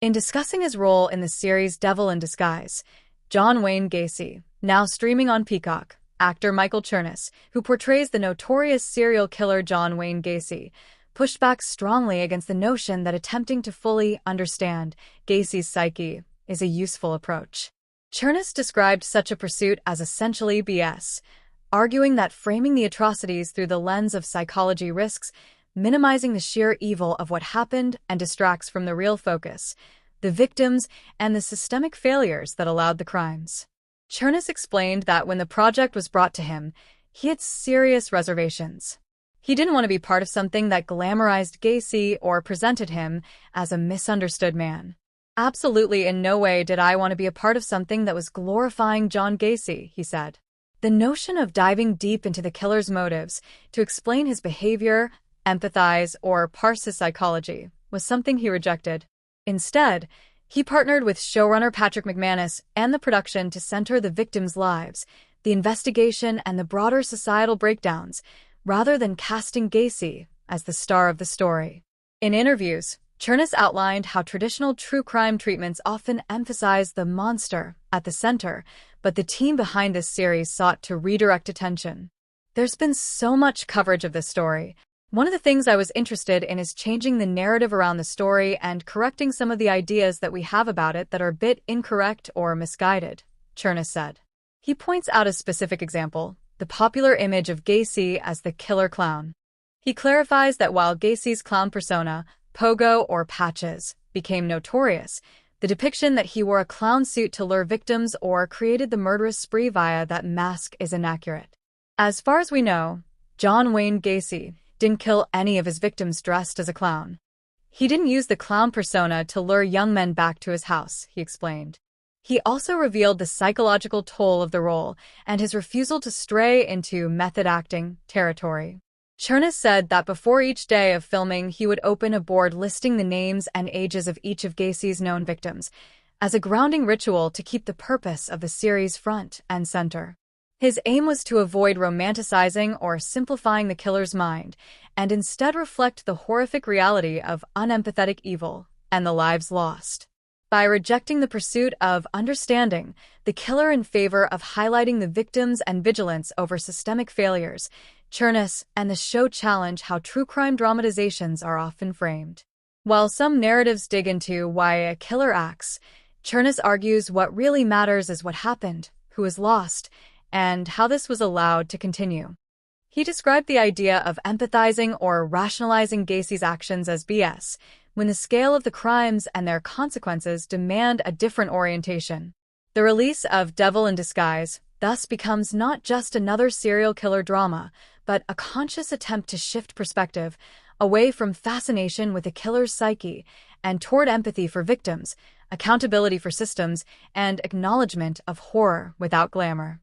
In discussing his role in the series Devil in Disguise, John Wayne Gacy, now streaming on Peacock, actor Michael Chernus, who portrays the notorious serial killer John Wayne Gacy, pushed back strongly against the notion that attempting to fully understand Gacy's psyche is a useful approach. Chernus described such a pursuit as essentially BS, arguing that framing the atrocities through the lens of psychology risks minimizing the sheer evil of what happened and distracts from the real focus, the victims and the systemic failures that allowed the crimes. Chernus explained that when the project was brought to him, he had serious reservations. He didn't want to be part of something that glamorized Gacy or presented him as a misunderstood man. Absolutely in no way did I want to be a part of something that was glorifying John Gacy, he said. The notion of diving deep into the killer's motives to explain his behavior, empathize, or parse his psychology was something he rejected. Instead, he partnered with showrunner Patrick McManus and the production to center the victims' lives, the investigation, and the broader societal breakdowns, rather than casting Gacy as the star of the story. In interviews, Chernus outlined how traditional true crime treatments often emphasize the monster at the center, but the team behind this series sought to redirect attention. There's been so much coverage of this story. One of the things I was interested in is changing the narrative around the story and correcting some of the ideas that we have about it that are a bit incorrect or misguided, Chernus said. He points out a specific example, the popular image of Gacy as the killer clown. He clarifies that while Gacy's clown persona, Pogo or Patches, became notorious, the depiction that he wore a clown suit to lure victims or created the murderous spree via that mask is inaccurate. As far as we know, John Wayne Gacy didn't kill any of his victims dressed as a clown. He didn't use the clown persona to lure young men back to his house, he explained. He also revealed the psychological toll of the role and his refusal to stray into method acting territory. Chernus said that before each day of filming, he would open a board listing the names and ages of each of Gacy's known victims, as a grounding ritual to keep the purpose of the series front and center. His aim was to avoid romanticizing or simplifying the killer's mind, and instead reflect the horrific reality of unempathetic evil and the lives lost. By rejecting the pursuit of understanding the killer in favor of highlighting the victims and vigilance over systemic failures, Chernus and the show challenge how true crime dramatizations are often framed. While some narratives dig into why a killer acts, Chernus argues what really matters is what happened, who was lost, and how this was allowed to continue. He described the idea of empathizing or rationalizing Gacy's actions as BS, when the scale of the crimes and their consequences demand a different orientation. The release of Devil in Disguise thus becomes not just another serial killer drama, but a conscious attempt to shift perspective away from fascination with the killer's psyche and toward empathy for victims, accountability for systems, and acknowledgement of horror without glamour.